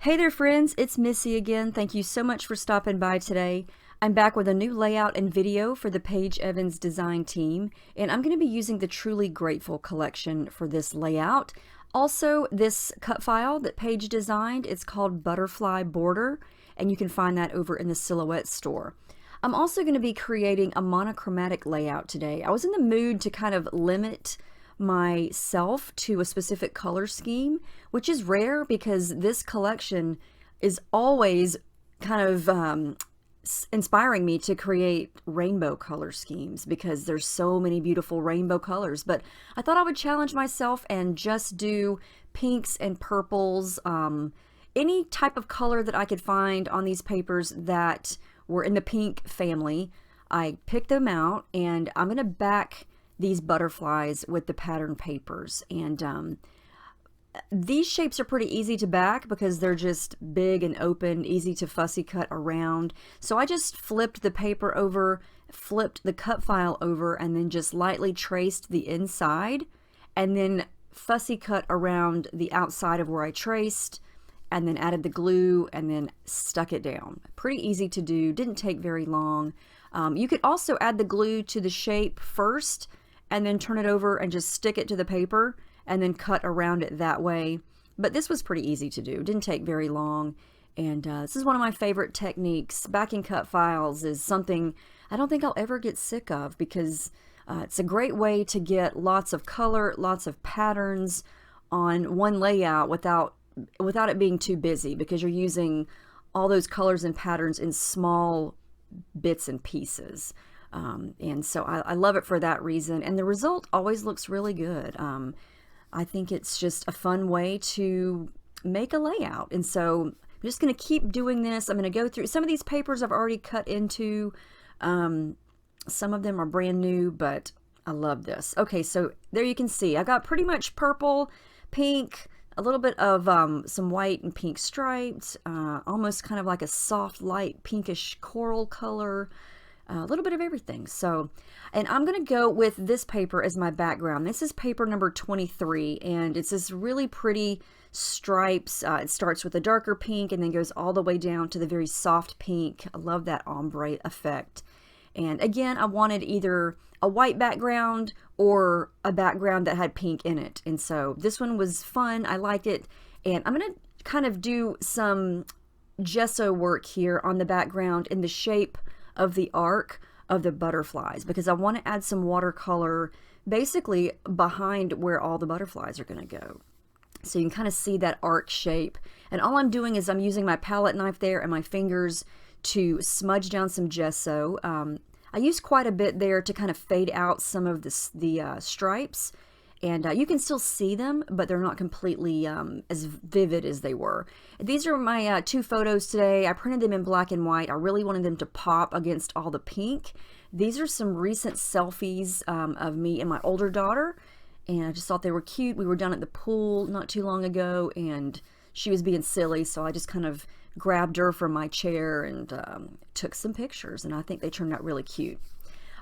Hey there friends, it's Missy again. Thank you so much for stopping by today. I'm back with a new layout and video for the Paige Evans design team, and I'm going to be using the Truly Grateful collection for this layout. Also, this cut file that Paige designed, it's called Butterfly Border, and you can find that over in the Silhouette store. I'm also going to be creating a monochromatic layout today. I was in the mood to kind of limit myself to a specific color scheme, which is rare because this collection is always kind of inspiring me to create rainbow color schemes because there's so many beautiful rainbow colors. But I thought I would challenge myself and just do pinks and purples, any type of color that I could find on these papers that were in the pink family. I picked them out, and I'm going to back these butterflies with the pattern papers. And these shapes are pretty easy to back because they're just big and open, easy to fussy cut around. So I just flipped the paper over, flipped the cut file over, and then just lightly traced the inside, and then fussy cut around the outside of where I traced, and then added the glue and then stuck it down. Pretty easy to do, didn't take very long. You could also add the glue to the shape first and then turn it over and just stick it to the paper and then cut around it that way. But this was pretty easy to do, didn't take very long. And this is one of my favorite techniques. Backing cut files is something I don't think I'll ever get sick of because it's a great way to get lots of color, lots of patterns on one layout without it being too busy, because you're using all those colors and patterns in small bits and pieces. And so I love it for that reason, and the result always looks really good. I think it's just a fun way to make a layout, and so I'm just going to keep doing this. I'm going to go through some of these papers I've already cut into. Some of them are brand new, but I love this. Okay, so there you can see I got pretty much purple, pink, a little bit of some white and pink stripes, almost kind of like a soft light pinkish coral color, a little bit of everything. So, and I'm going to go with this paper as my background. This is paper number 23, and it's this really pretty stripes. It starts with a darker pink and then goes all the way down to the very soft pink. I love that ombre effect. And again, I wanted either a white background or a background that had pink in it. And so this one was fun. I liked it. And I'm going to kind of do some gesso work here on the background in the shape of the arc of the butterflies, because I want to add some watercolor basically behind where all the butterflies are going to go. So you can kind of see that arc shape. And all I'm doing is I'm using my palette knife there and my fingers to smudge down some gesso. I used quite a bit there to kind of fade out some of the stripes. And you can still see them, but they're not completely as vivid as they were. These are my two photos today. I printed them in black and white. I really wanted them to pop against all the pink. These are some recent selfies of me and my older daughter, and I just thought they were cute. We were down at the pool not too long ago, and she was being silly, so I just kind of grabbed her from my chair and took some pictures, and I think they turned out really cute.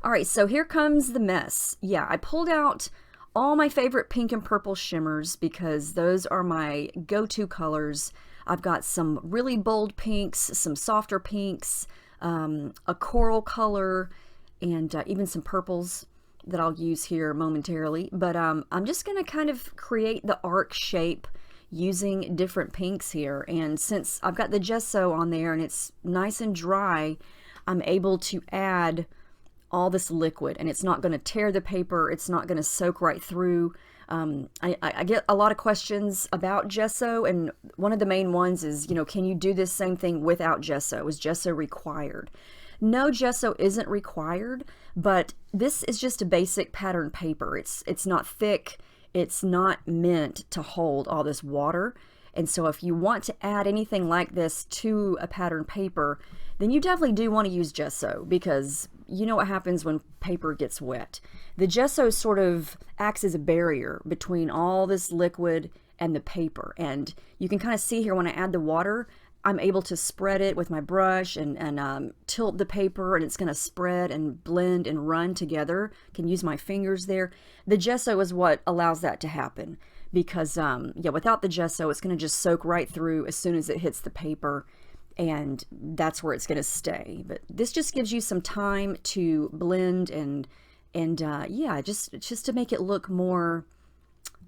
All right, so here comes the mess. Yeah, I pulled out all my favorite pink and purple shimmers because those are my go-to colors. I've got some really bold pinks, some softer pinks, a coral color, and even some purples that I'll use here momentarily. But I'm just going to kind of create the arc shape using different pinks here. And since I've got the gesso on there and it's nice and dry, I'm able to add all this liquid, and it's not going to tear the paper. It's not going to soak right through. I get a lot of questions about gesso, and one of the main ones is, can you do this same thing without gesso? Is gesso required? No, gesso isn't required, but this is just a basic pattern paper. It's not thick. It's not meant to hold all this water. And so if you want to add anything like this to a pattern paper, then you definitely do want to use gesso, because you know what happens when paper gets wet. The gesso sort of acts as a barrier between all this liquid and the paper. And you can kind of see here when I add the water, I'm able to spread it with my brush and tilt the paper, and it's going to spread and blend and run together. Can use my fingers there. The gesso is what allows that to happen. because yeah, without the gesso, it's going to just soak right through as soon as it hits the paper, and that's where it's going to stay. But this just gives you some time to blend and yeah, just to make it look more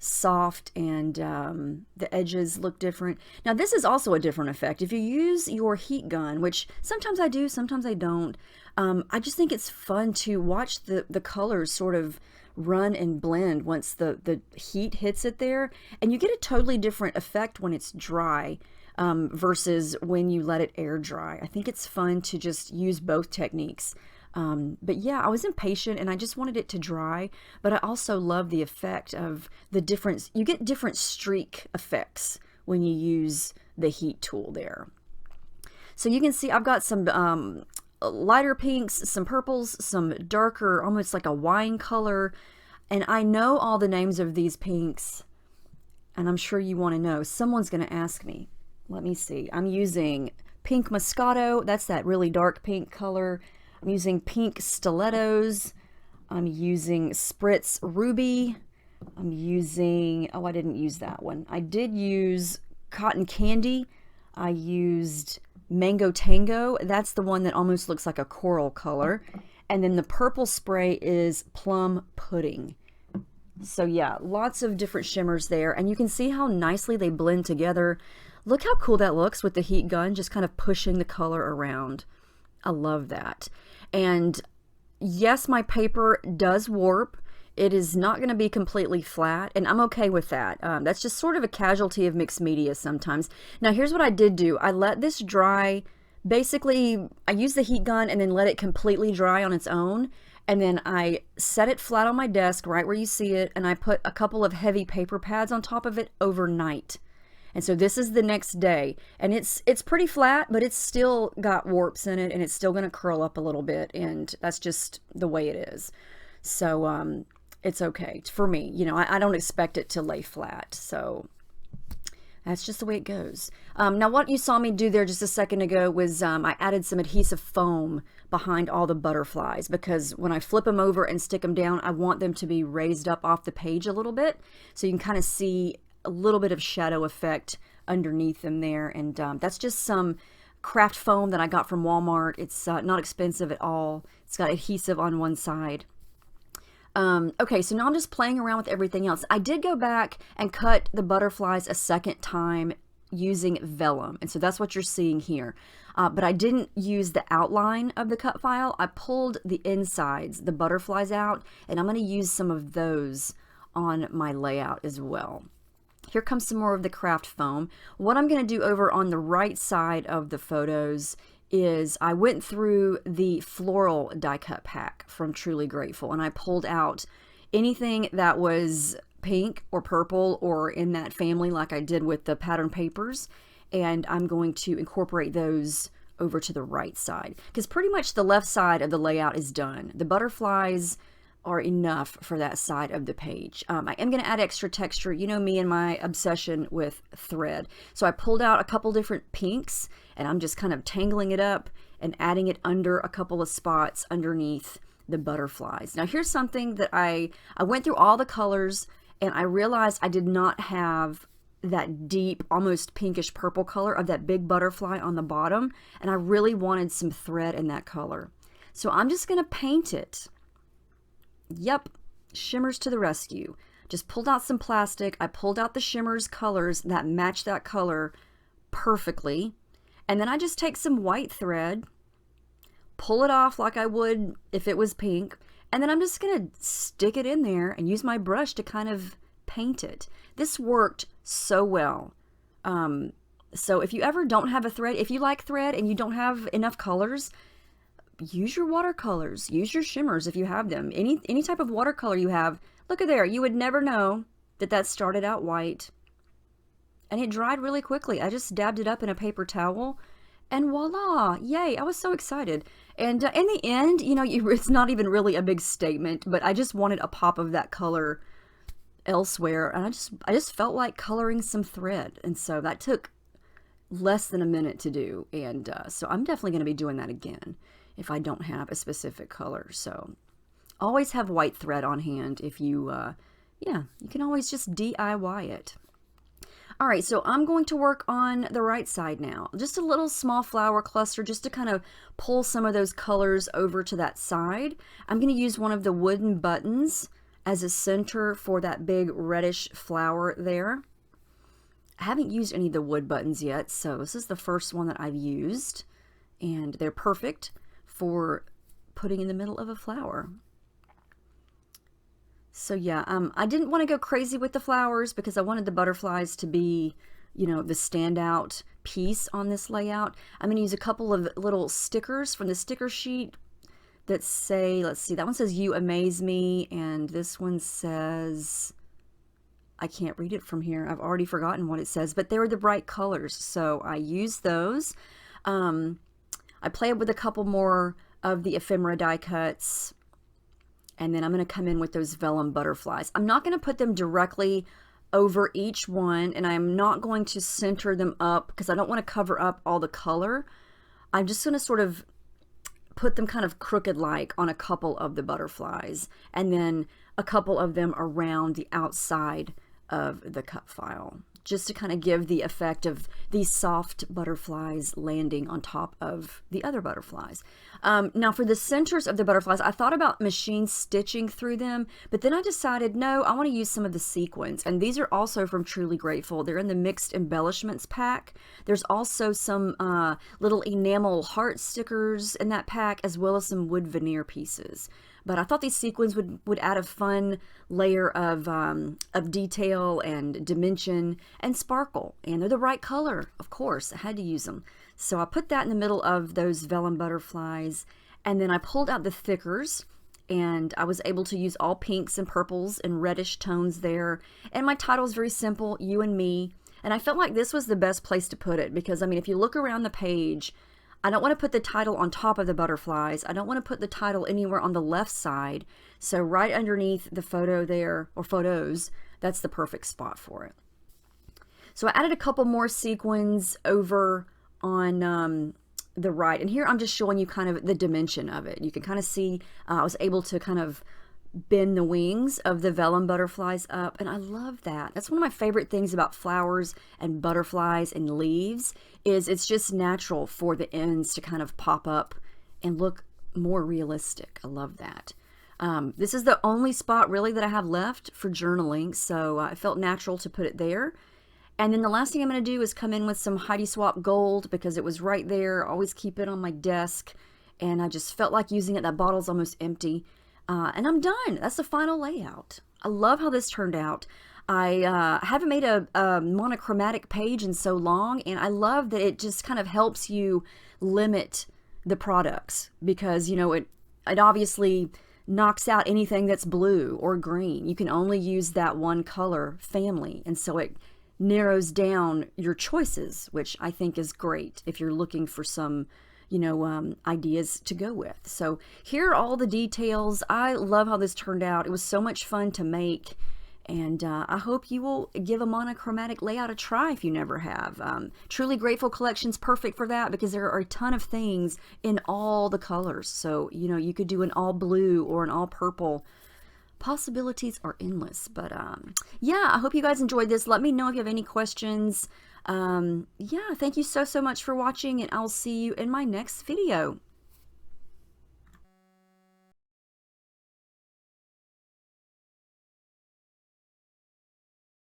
soft, and the edges look different. Now this is also a different effect. If you use your heat gun, which sometimes I do, sometimes I don't, I just think it's fun to watch the colors sort of run and blend once the heat hits it there, and you get a totally different effect when it's dry versus when you let it air dry. I think it's fun to just use both techniques. But yeah, I was impatient and I just wanted it to dry, but I also love the effect of the difference. You get different streak effects when you use the heat tool there. So you can see I've got some lighter pinks, some purples, some darker, almost like a wine color. And I know all the names of these pinks, and I'm sure you want to know. Someone's going to ask me. Let me see. I'm using pink Moscato. That's that really dark pink color. I'm using pink stilettos. I'm using Spritz Ruby. I'm using, oh, I didn't use that one. I did use Cotton Candy. I used Mango Tango. That's the one that almost looks like a coral color. And then the purple spray is Plum Pudding. So yeah, lots of different shimmers there. And you can see how nicely they blend together. Look how cool that looks with the heat gun, just kind of pushing the color around. I love that. And yes, my paper does warp. It is not going to be completely flat, and I'm okay with that. That's just sort of a casualty of mixed media sometimes. Now, here's what I did do. I let this dry. Basically, I used the heat gun and then let it completely dry on its own. And then I set it flat on my desk right where you see it, and I put a couple of heavy paper pads on top of it overnight. And so this is the next day, and it's pretty flat, but it's still got warps in it, and it's still going to curl up a little bit, and that's just the way it is. So it's okay for me. You know, I don't expect it to lay flat, so that's just the way it goes. Now what you saw me do there just a second ago was I added some adhesive foam behind all the butterflies, because when I flip them over and stick them down, I want them to be raised up off the page a little bit, so you can kind of see a little bit of shadow effect underneath them there. And that's just some craft foam that I got from Walmart. It's not expensive at all. It's got adhesive on one side. Okay, so now I'm just playing around with everything else. I did go back and cut the butterflies a second time using vellum, and so that's what you're seeing here. But I didn't use the outline of the cut file. I pulled the insides, the butterflies out, and I'm going to use some of those on my layout as well. Here comes some more of the craft foam. What I'm going to do over on the right side of the photos is I went through the floral die cut pack from Truly Grateful, and I pulled out anything that was pink or purple or in that family like I did with the pattern papers, and I'm going to incorporate those over to the right side, because pretty much the left side of the layout is done. The butterflies are enough for that side of the page. I am going to add extra texture. You know me and my obsession with thread. So I pulled out a couple different pinks, and I'm just kind of tangling it up and adding it under a couple of spots underneath the butterflies. Now here's something that I went through all the colors, and I realized I did not have that deep, almost pinkish purple color of that big butterfly on the bottom, and I really wanted some thread in that color. So I'm just going to paint it. Yep, shimmers to the rescue. Just pulled out some plastic. I pulled out the shimmers colors that match that color perfectly. And then I just take some white thread, pull it off like I would if it was pink, and then I'm just going to stick it in there and use my brush to kind of paint it. This worked so well. So if you ever don't have a thread, if you like thread and you don't have enough colors, use your watercolors, use your shimmers if you have them. Any type of watercolor you have. Look at there, you would never know that that started out white. And it dried really quickly. I just dabbed it up in a paper towel, and voila, yay, I was so excited. And in the end, you know, it's not even really a big statement, but I just wanted a pop of that color elsewhere, and I just felt like coloring some thread, and so that took less than a minute to do, and so I'm definitely going to be doing that again if I don't have a specific color. So always have white thread on hand if you yeah, you can always just DIY it. All right, so I'm going to work on the right side now. Just a little small flower cluster just to kind of pull some of those colors over to that side. I'm going to use one of the wooden buttons as a center for that big reddish flower there. I haven't used any of the wood buttons yet, so this is the first one that I've used, and they're perfect for putting in the middle of a flower. So yeah, I didn't want to go crazy with the flowers because I wanted the butterflies to be, you know, the standout piece on this layout. I'm going to use a couple of little stickers from the sticker sheet that say, let's see, that one says "You Amaze Me," and this one says, I can't read it from here. I've already forgotten what it says, but they were the bright colors, so I used those. I played with a couple more of the ephemera die cuts. And then I'm going to come in with those vellum butterflies. I'm not going to put them directly over each one, and I'm not going to center them up because I don't want to cover up all the color. I'm just going to sort of put them kind of crooked-like on a couple of the butterflies, and then a couple of them around the outside of the cut file, just to kind of give the effect of these soft butterflies landing on top of the other butterflies. Now for the centers of the butterflies, I thought about machine stitching through them, but then I decided, no, I want to use some of the sequins. And these are also from Truly Grateful. They're in the Mixed Embellishments pack. There's also some little enamel heart stickers in that pack, as well as some wood veneer pieces. But I thought these sequins would add a fun layer of detail and dimension and sparkle. And they're the right color, of course. I had to use them. So I put that in the middle of those vellum butterflies. And then I pulled out the thickers. And I was able to use all pinks and purples and reddish tones there. And my title is very simple, You and Me. And I felt like this was the best place to put it. Because, I mean, if you look around the page, I don't want to put the title on top of the butterflies. I don't want to put the title anywhere on the left side. So right underneath the photo there, or photos, that's the perfect spot for it. So I added a couple more sequins over on the right. And here I'm just showing you kind of the dimension of it. You can kind of see I was able to kind of bend the wings of the vellum butterflies up, and I love that. That's one of my favorite things about flowers and butterflies and leaves, is it's just natural for the ends to kind of pop up and look more realistic. I love that. This is the only spot really that I have left for journaling, so it felt natural to put it there. And then the last thing I'm going to do is come in with some Heidi Swapp gold, because it was right there. I always keep it on my desk, and I just felt like using it. That bottle's almost empty. And I'm done. That's the final layout. I love how this turned out. I haven't made a monochromatic page in so long, and I love that it just kind of helps you limit the products, because, you know, it obviously knocks out anything that's blue or green. You can only use that one color family, and so it narrows down your choices, which I think is great if you're looking for some, you know, ideas to go with. So here are all the details. I love how this turned out. It was so much fun to make, and I hope you will give a monochromatic layout a try if you never have. Truly Grateful Collection's perfect for that, because there are a ton of things in all the colors. So, you know, you could do an all blue or an all purple. Possibilities are endless. But yeah, I hope you guys enjoyed this. Let me know if you have any questions. Yeah, thank you so much for watching, and I'll see you in my next video.